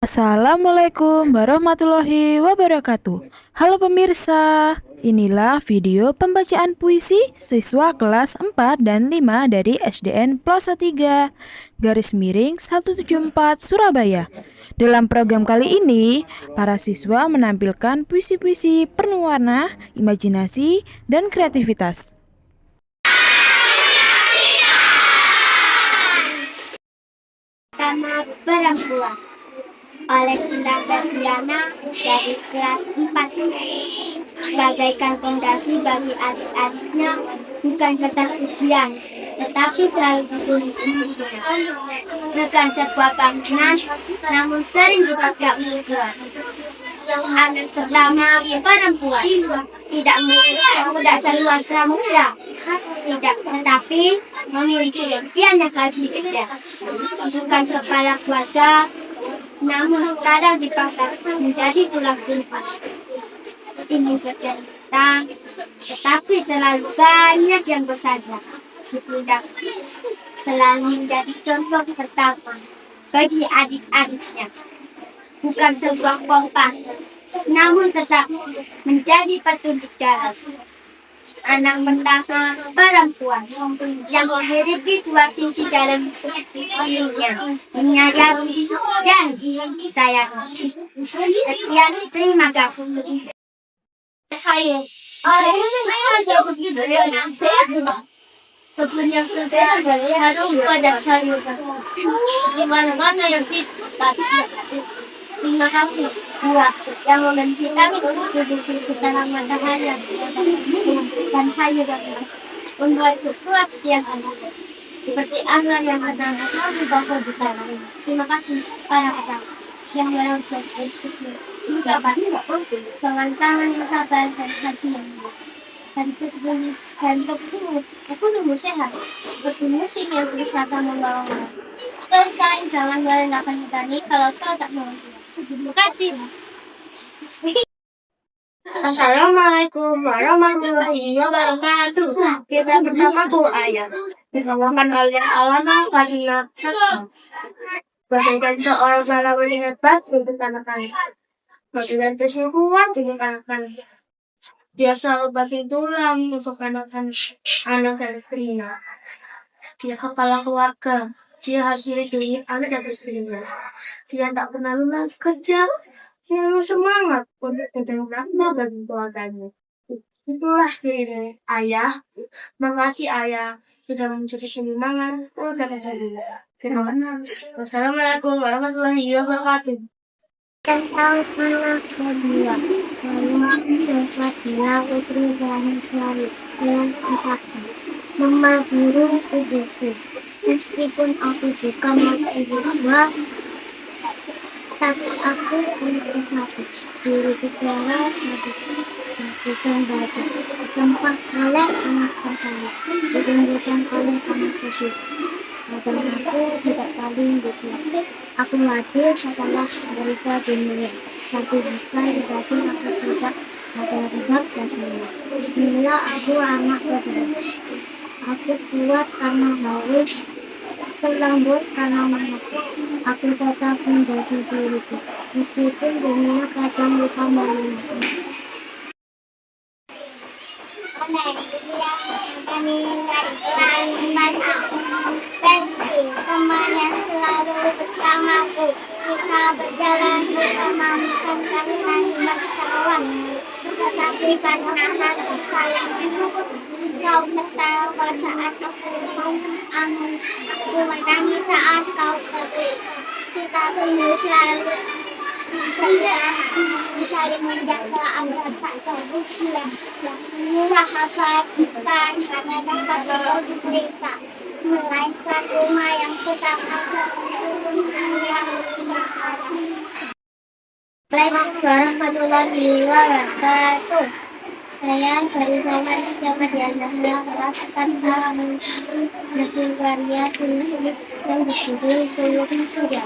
Assalamualaikum warahmatullahi wabarakatuh. Halo pemirsa, inilah video pembacaan puisi siswa kelas 4 dan 5 dari SDN Plosa 3, garis miring 174 Surabaya. Dalam program kali ini, para siswa menampilkan puisi-puisi penuh warna, imajinasi, dan kreativitas. Pertama perempuan oleh Indah Berdiana dari kelas 4. Bagaikan fondasi bagi adik-adiknya, bukan kertas ujian, tetapi selalu disulitkan. Bukan sebuah bangunan, namun sering dipakai ujian. Anak pertama perempuan tidak seluas samudra, tidak, tetapi memiliki banyak gaji kerja. Bukan kepala keluarga, namun kadang dipaksa menjadi tulang punggung. Ingin bercerita, tetapi terlalu banyak yang bersandar di pundak. Selalu menjadi contoh pertama bagi adik-adiknya. Bukan sebuah kompas, namun tetap menjadi petunjuk jalan. Anak pertama perempuan yang memiliki dua sisi dalam dirinya, menyadari dan disayangi. Sekian, terima kasih. Hai, yang sederhana harus pada saya di mana-mana yang tidak. Terima kasih buat yang memberi kami duduk di dalam matahari dan hayu dan membuat kuat setiap anak seperti anak yang ada di bawah di tanah. Terima kasih para anak yang dalam sosial dengan tangan yang sabar dan hati yang luas. Dan ketemu aku tumbuh sehat seperti musik yang berusaha membawa. Terus jangan merendahkan kita nih kalau kau tak mau. Terima kasih. Assalamualaikum warahmatullahi wabarakatuh. Kita bersama ayah. Dibawakan oleh Alana Karina. Bagaikan seorang pahlawan hebat untuk anak-anak. Bagaikan kesimpulan untuk anak-anak. Dia selalu bagi tulang untuk anak-anak dan istrinya. Dia kepala keluarga. Dia harus melindungi anak dan istrinya. Dia tak pernah lelah kerja. Dia semangat untuk kedengarannya bagi keluarganya. Itulah diri ayah. Makasih ayah sudah menjadi semangat keluarga saya. Wassalamualaikum warahmatullahi wabarakatuh. Tentang anak kedua, lalu dia putri dan selalu dengan empati, memahami hidupku. Meskipun aku suka berdua, tapi aku punya satu diri segala bukan batu, tempat oleh anak percaya, ditunjukkan oleh anak kecil. Dan aku tidak paling gitu. Aku lahir setelah cerita dunia, tapi bukan berarti aku tidak ada rebab dan semua. Bila aku anak kedua, aku kuat karena haus, aku lembut karena mampu. Aku tetap menjadi diriku, meskipun dunia kadang lupa mengenalku. Pensi, teman yang selalu bersamaku. Kita berjalan bersama mengenang bangsawan. Kisah-kisah kenangan sayang. Kau tertawa saat aku angin. Aku menangis saat kau pergi. Kita tumbuh selalu saling menjaga agar tak terusir. Sahabat bukan hanya dapat berita, melainkan rumah yang tetap ada. Assalamualaikum warahmatullahi wabarakatuh. Saya dari sama Istiqamah Diazahnya merasakan hasil karya tulis yang disebut Tuyul Surya.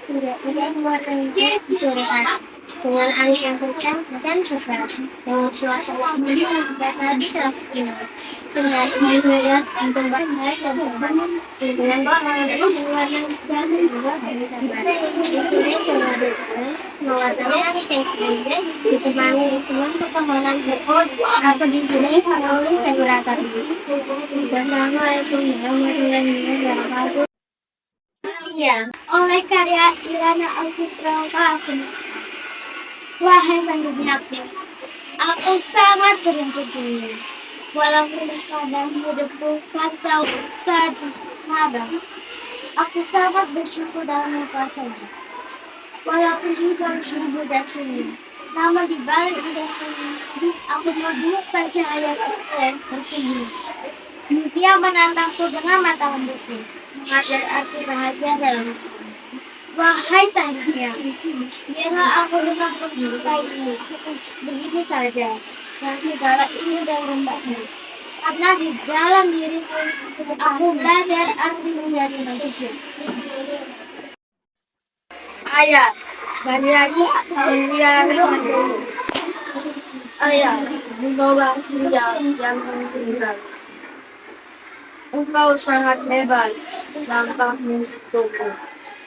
Tidak muat di sore hari. dengan angin yang kencang dan segar, dengan suasana mendung dan tadi terasa indah. Dengan ini saya untuk baik dan berbangun dengan bahwa dengan yang juga dari sahabat. Ini kemudian mengatakan yang ditemani teman perkembangan sekot atau di sini selalu keberatan. Assalamualaikum warahmatullahi wabarakatuh. Ya, oleh karya Irana Alfitra Kahfi. Wahai penduduknya, aku sangat beruntung. Walaupun kadang hidupku kacau sedih malam, aku sangat bersyukur dalam apa saja. Walaupun juga ribu dan sunyi, namun di balik ini, aku menemukan cahaya kecil tersembunyi. Dia menantangku dengan mata lembutku, mengajar arti bahagia dalam hidup. Wahai cahaya, biarlah aku tetap mencintaimu begitu saja, dan segala ini dan lembahnya. Karena di dalam diriku, aku belajar arti menjadi manusia. Ayah, dari lagi dia Ayah, engkaulah dia yang meninggal. Engkau sangat hebat, tampak menyentuhku.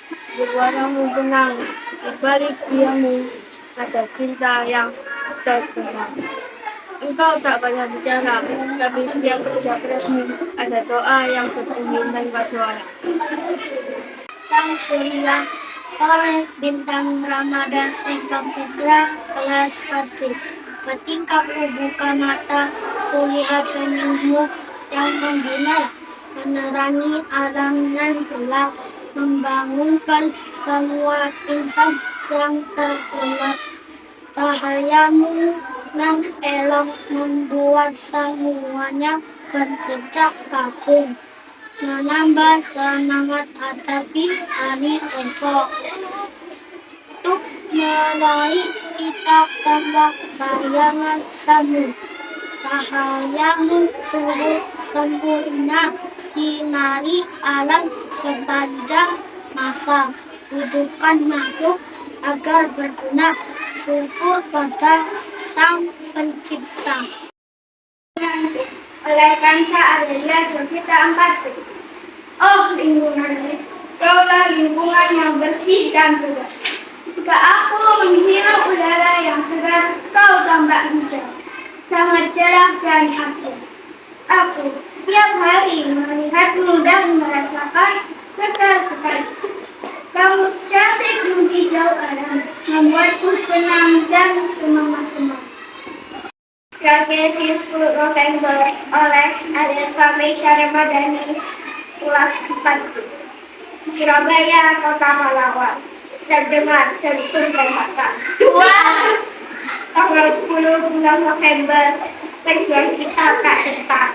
Di wajahmu benang, di balik diammu ada cinta yang terkenal. Engkau tak banyak bicara, tapi setiap ucap resmi ada doa yang berbunyi dan berdoa. Sang Surya oleh bintang Ramadan Engkau Fitra kelas pasti. Ketika ku buka mata, kulihat senyummu yang membina, menerangi arangan gelap, membangunkan semua insan yang terlelap. Cahayamu nan elok membuat semuanya berjejak kagum, menambah semangat hadapi hari esok. Untuk meraih cita tembak bayangan semu, cahayamu sungguh sempurna, sinari alam sepanjang masa. Hidupkan makhluk agar berguna, syukur pada Sang Pencipta. Oleh Kansa Azalia Jovita Ampati. Oh lingkungan, kaulah lingkungan yang bersih dan segar. Jika aku menghirup udara yang segar, kau tambah hijau, sangat cerah dan asri. Aku setiap hari melihatmu dan merasakan segar sekali. Kamu cantik menghijau alam, membuatku senang dan semangat senang. Tragedi 10 November oleh Adel Fahmisha Ramadhani, kelas 4, Surabaya, Kota Pahlawan. Terdengar sentuh dan mata. Wah! Tanggal 10 bulan November, pejuang kita tak cepat.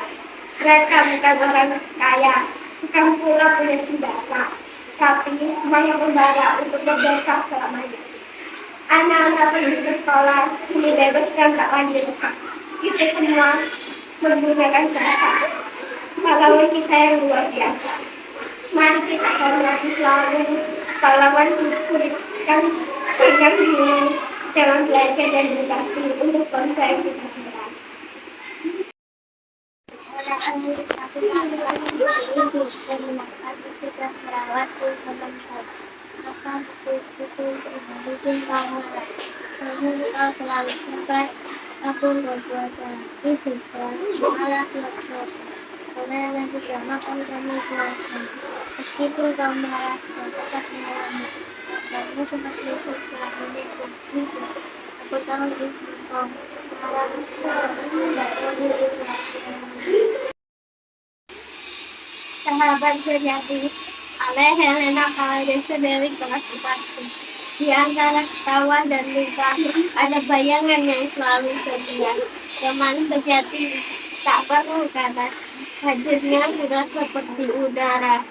Mereka bukan orang kaya, bukan pula punya senjata, tapi semuanya membara untuk merdeka selamanya. Anak-anak pergi ke sekolah, dibebaskan tak lagi rusak. Kita semua menggunakan jasa pahlawan kita yang luar biasa. Mari kita hormati selalu pahlawan kulit yang pegang ini dalam belajar dan berbakti untuk bangsa yang kita cintai. Kita merawat bangsa. Akan betul-betul berbagi cinta murah. Namun kau selalu sampai aku berpuasa. Ibu selalu malah berpuasa. Karena yang juga makan kami silakan. Meskipun kau marah dan tetap melayani. Kamu sempat besok telah menipu. Aku tahu ibu kau marah tidak perlu itu. Sahabat sejati oleh Helena Kaladesa Dewi kelas 4. Di antara ketawa dan luka ada bayangan yang selalu setia. Teman sejati tak perlu kata, hadirnya sudah seperti udara.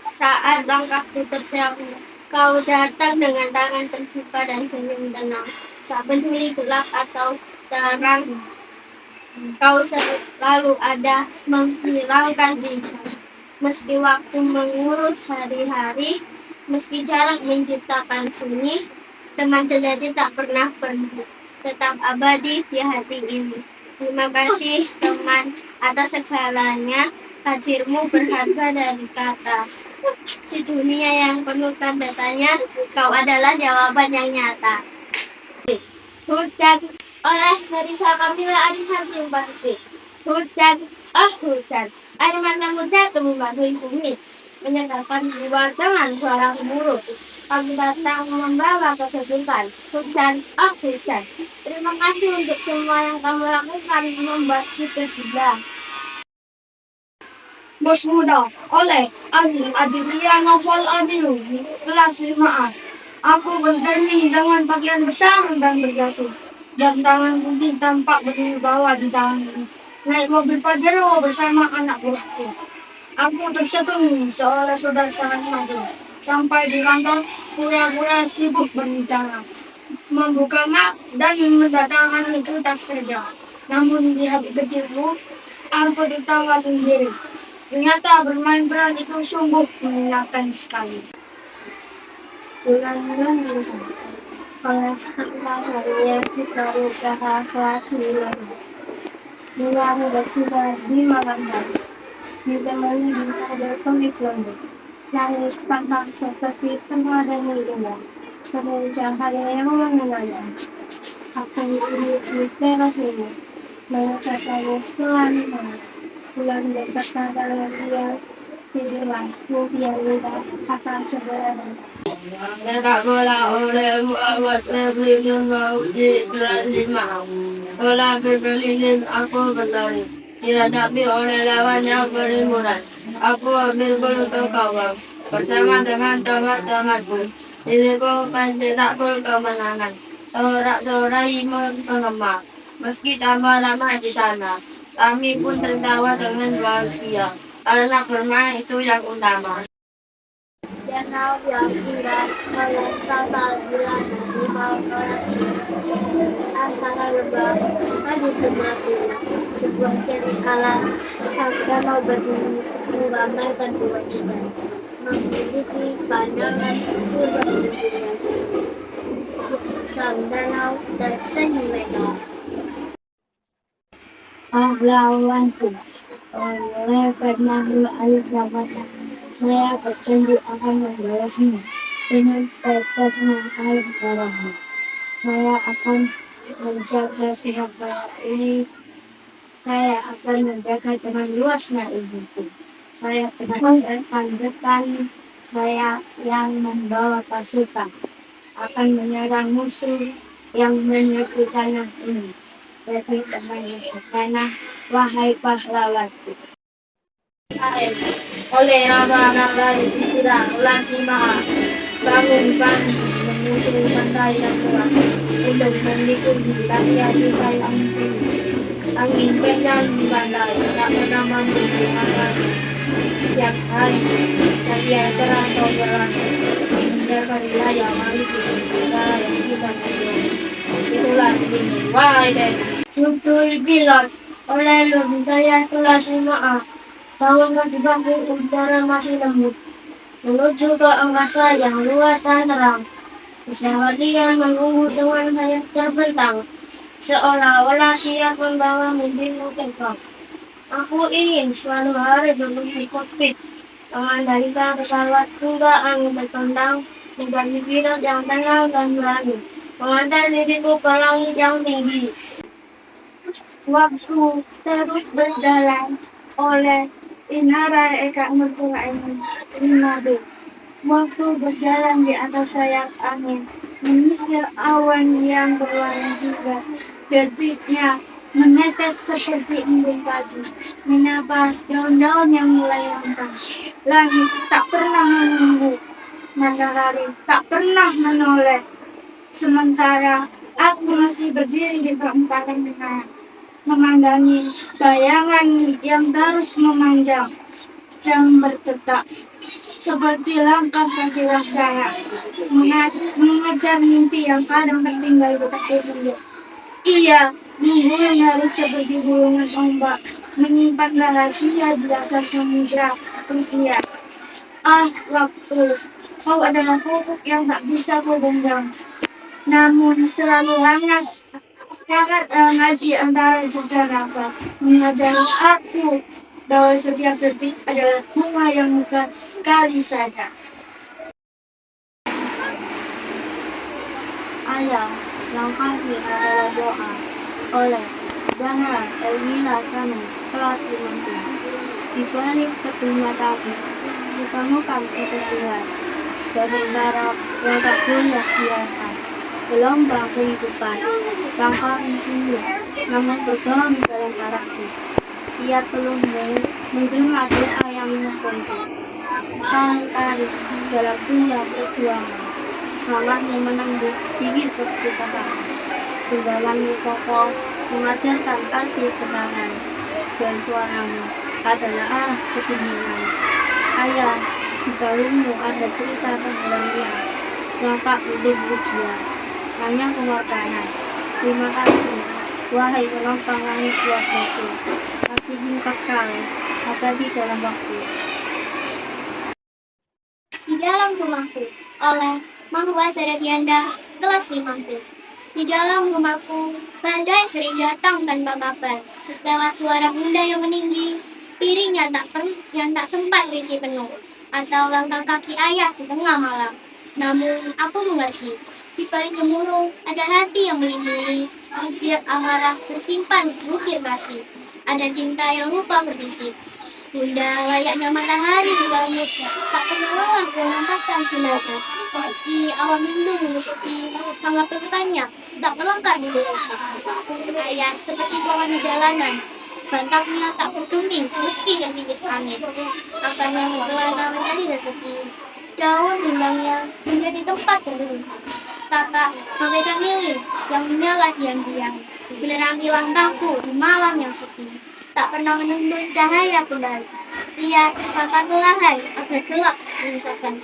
Saat langkahku tersiapku, kau datang dengan tangan terbuka dan senyum tenang. Tak peduli gelap atau terang, kau selalu ada menghilangkan bicara. Meski waktu mengurus hari-hari, meski jarak menciptakan sunyi, Teman sejati tak pernah pergi, tetap abadi di hati ini. Terima kasih teman atas segalanya. Hadirmu berharga dari kata. Di dunia yang penuh tanda tanya, kau adalah jawaban yang nyata. Hujan oleh Marisa Kamila Arisan Simpati. Hujan, oh hujan, air matamu jatuh membantu bumi, menyegarkan jiwa dengan suara gemuruh. Kamu datang membawa kesejukan. Hujan, oh hujan, terima kasih untuk semua yang kamu lakukan membuat kita juga. Bos Muda oleh Ani Adilia Novel Abiu kelas 5A. Aku bertanding dengan pakaian besar dan berdasi, dan tangan putih tampak berwibawa di tangan ini. Naik mobil Pajero bersama anak buahku. Aku tersetung seolah sudah sangat maju. Sampai di kantor, pura-pura sibuk berbicara, membuka map dan mendatangkan kertas saja. Namun di hati kecilku, aku tertawa sendiri. Ternyata bermain peran itu sungguh menyenangkan sekali. Bulan-bulan bersama. Oleh kita saya kita usaha kelas 5. Bila muda sudah di malam hari, ditemani bintang berkelip lembut. Langit tampak seperti pemandangan indah, penuh cahaya yang menenangkan. Aku duduk di teras ini, menyaksikan pelan-pelan. Bulan berkata dengan dia, tidurlah, mimpi yang indah akan segera datang. Sepak bola oleh Muhammad Febri di kelas 5. Bola berkeliling, aku berlari. Dihadapi oleh lawan yang berimuran. Aku ambil gol untuk gawang. Bersama dengan teman-temanku. Diriku mencetak gol kemenangan. Sorak-sorai menggema. Meski tambah lama di sana, kami pun tertawa dengan bahagia. Karena bermain itu yang utama. Danau yang indah melengsasa bulan di malam orang antara lembah tadi temati sebuah cerita alam sang danau berdiri meramaikan kewajiban memiliki pandangan surga di dunia. Sang danau tersenyum lebar. Pahlawanku oleh Fernando Ayu Jabatan. Saya berjanji akan membalasmu dengan tetesnya air darahmu. Saya akan menjaga Surabaya ini. Saya akan menjaga dengan luasnya ibuku. Saya akan depan. Saya yang membawa pasukan akan menyerang musuh yang menyerbukan ini. Jadi teman ke sana, wahai pahlawanku. Oleh Rama dari Pira, kelas 5A. Bangun pagi, menuju pantai yang luas, untuk menikmati latihan kita yang tinggi. Angin kencang di pantai, tak pernah mampu menghalangi. Siang hari, latihan terantau berlangsung, menjaga wilayah maritim negara yang kita miliki. Itulah dirimu, wahai Dena. Struktur pilot oleh Lundaya kelas 5A. Tawanan di bangku udara masih lembut, menuju ke angkasa yang luas dan terang. Pesawat dia menunggu dengan sayap terbentang, seolah-olah siap membawa mimpimu terbang. Aku ingin suatu hari duduk di kokpit, mengendalikan pesawat hingga angin bertendang, menjadi pilot yang tenang dan berani, mengantar diriku ke langit yang tinggi. Waktu terus berjalan oleh Inara Eka Nurpura 5B. Waktu berjalan di atas sayap angin, menyisir awan yang berwarna jingga. Detiknya menetes seperti embun pagi, menyapa daun-daun yang mulai langka. Langit tak pernah menunggu, matahari tak pernah menoleh. Sementara aku masih berdiri di perempatan tengah, memandangi bayangan yang terus memanjang dan berdetak seperti langkah kaki laksana mengejar mimpi yang kadang tertinggal di tepi senja. Ia menggunakan harus seperti gulungan ombak, menyimpan rahasia di dasar samudra usia. Ah, waktu, kau adalah pupuk yang tak bisa kau genggam. namun selalu hangat. Sangat hangat di antara jeda nafas, mengajari aku bahwa setiap detik adalah bunga yang bukan sekali saja. Ayah, yang kasih adalah doa. Oleh Zahra Elmina Sanu, kelas 5. Di balik kedua tadi, ditemukan keteguhan dari barat yang tak punya biarkan. Gelombang kehidupan, langkah insinyur, namun bergelam dalam darahku. Setiap pelumbu menjelma doa yang menunggu. Kau tarik dalam sinar perjuangan, hangatnya menembus tinggi keputusasaan. Genggamanmu kokoh mengajarkan arti ketenangan, dan suaramu adalah arah kebenaran. Ayah, di bahumu ada cerita keberanian, langkah hidup ujian, hanya pengorbanan. Terima kasih, wahai penopang langit keluargaku, kasihmu kekal, abadi dalam waktu. Di dalam rumahku, oleh Mahwa Saradianda, kelas 5. Di dalam rumahku, badai sering datang tanpa kabar. Lewat suara bunda yang meninggi, piring yang tak sempat berisi penuh, atau langkah kaki ayah di tengah malam. Namun, aku mengerti, di balik gemuruh ada hati yang melindungi. Di setiap amarah tersimpan sebukir kasih. Ada cinta yang lupa berbisik. Bunda layaknya matahari di langit, tak pernah lelah mengangkatkan sinarnya. Meski awan mendung menutupi hangat pelukannya, tak melengkar di dirinya. Ayah seperti pohon di jalanan, bantangnya tak bergeming meski gerimis angin. Akarnya menggelana menjadi rezeki, daun rimbangnya menjadi tempat berlindung. Kakak bagaikan lilin yang menyala diam-diam, menerangi langkahku di malam yang sepi. Tak pernah menembus cahaya kembali. Ia akan perlahan agar gelap menyisakan.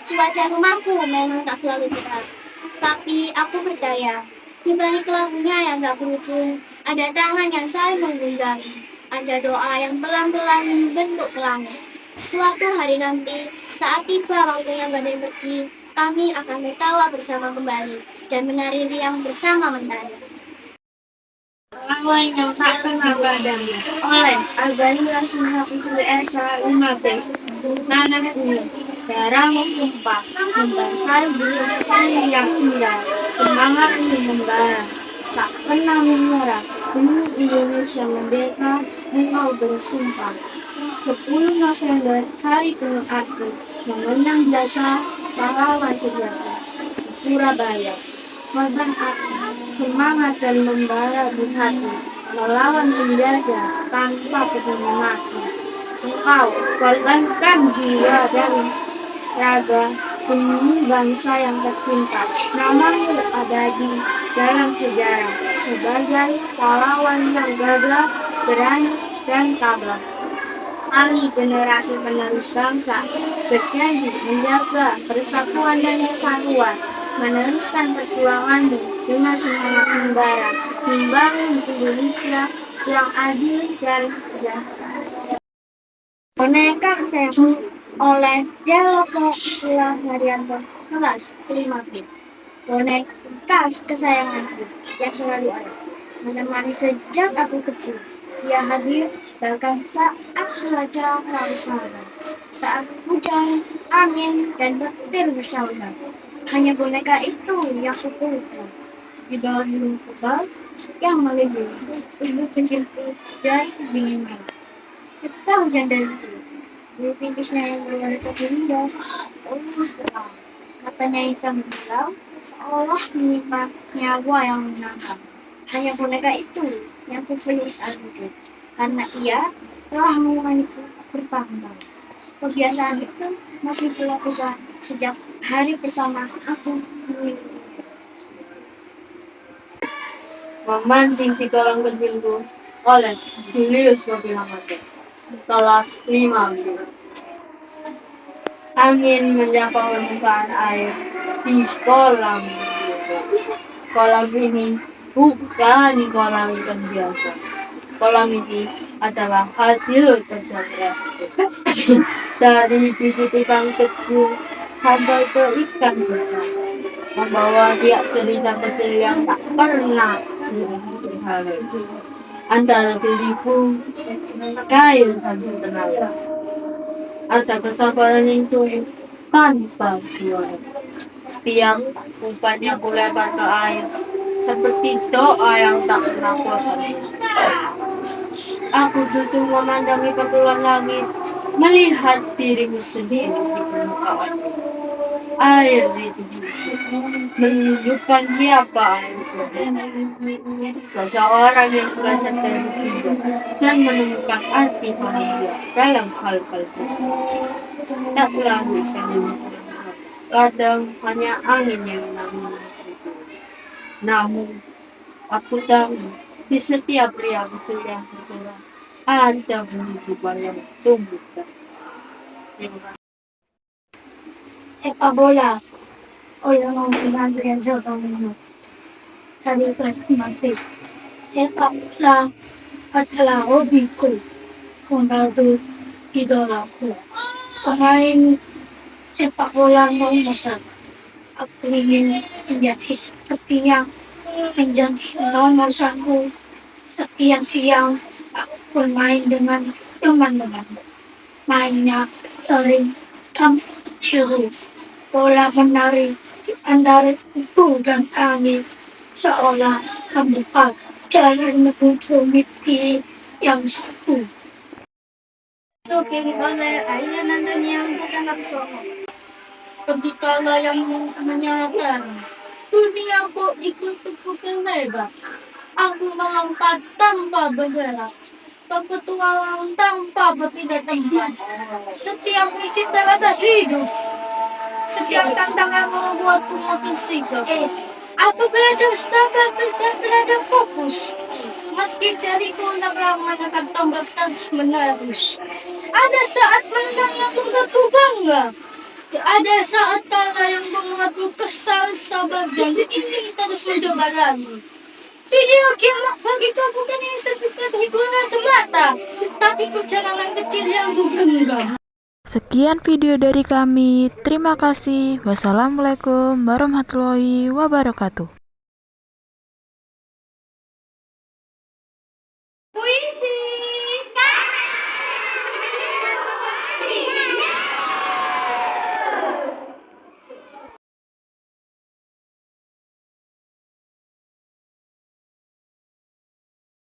Cuaca rumahku memang tak selalu cerah, tapi aku percaya di balik lagunya yang tak berujung ada tangan yang saling mengguyari, ada doa yang pelan-pelan membentuk langit. Suatu hari nanti, saat tiba waktunya badai pergi, kami akan tertawa bersama kembali dan menari riang bersama mentari. Lawan yang tak pernah padam, oleh Albani Laksana Putri Esa 5B. Nanak ini, sekarang tumpah, membakar bulu yang indah, semangat ini membara, tak pernah menyerah, demi Indonesia merdeka, engkau bersumpah. 10 November, hari penuh arti, mengenang jasa pahlawan sejati, Surabaya. Korban api, semangat dan membara di hati, melawan penjajah tanpa peduli mati. Engkau korbankan jiwa dan raga demi bangsa yang tercinta. Namamu abadi dalam sejarah sebagai pahlawan yang gagah, berani, dan tabah. Kami generasi penerus bangsa berjanji menjaga persatuan dan kesatuan, meneruskan perjuanganmu dengan semangat membara, membangun Indonesia yang adil dan sejahtera. Boneka kesayangan oleh Deloko Ila Haryanto, kelas 5B. Boneka kesayanganku yang selalu ada, menemani sejak aku kecil. Dia hadir bahkan saat cuaca bersama, saat hujan, angin, dan petir bersaudara. Hanya boneka itu yang kukuhkan. Di bawah gunung tebal yang melindungi ibu penjemput dan dinginnya. Ketika hujan dari itu, bulu pintisnya yang berwarna kebinjau, terang. Matanya hitam hilau, seolah menyimpan nyawa yang menangkap. Hanya boneka itu yang kupilih saat itu, karena ia telah mengulangiku bertahun-tahun. Kebiasaan itu masih dilakukan sejak hari pertama aku memiliki. Memancing si kolam kecilku oleh Julius Wabilamate, kelas 5B. Angin menjangkau permukaan air di kolam. Kolam ini bukan kolam ikan biasa. Kolam ini adalah hasil kerja keras dari bibit ikan kecil sampai ke ikan besar. membawa dia cerita kecil yang tak pernah terhari. Antara diriku, kail satu tenaga, atau kesabaran itu tanpa suara. Setiap umpannya ku lempar ke air, seperti doa yang tak pernah bosan. Aku duduk memandangi kepulan langit, melihat dirimu sendiri di permukaan. Air di tubuhku menunjukkan siapa air sebenarnya. Seseorang yang belajar dari hidup dan menemukan arti bahagia dalam hal-hal kecil. Tak selalu senyum, kadang hanya angin yang menemani itu. Namun, aku tahu di setiap pria kecil yang bergerak ada kehidupan yang tumbuh. Terima kasih. Sepak bola oleh Novian Renzo Domino dari kelas Madrid. Sepak bola adalah hobiku. Ronaldo idolaku. Pemain sepak bola nomor satu. Aku ingin menjadi sepertinya, menjadi nomor satu. Setiap siang aku bermain dengan teman-teman. Mainnya sering kecil. Bola menari di antara tubuh dan angin, seolah membuka jalan menuju mimpi yang satu. Itu kini oleh ayah nandan yang datang bersama. Ketika layang menyalakan, duniaku ikut terpukul lebar. Aku melompat tanpa bergerak, berpetualang tanpa berpindah tempat. Setiap misi terasa hidup. Setiap tantangan membuatku makin sigap. Aku belajar sabar dan belajar fokus. Meski jariku lelah menekan tombak terus menerus. Ada saat menang yang membuatku bangga. Ada saat kalah yang membuatku kesal, sabar, dan ingin terus mencoba lagi. Video game bagiku bukan yang sekedar hiburan semata, tapi perjalanan kecil yang kugenggam. Sekian video dari kami. Terima kasih. Wassalamualaikum warahmatullahi wabarakatuh.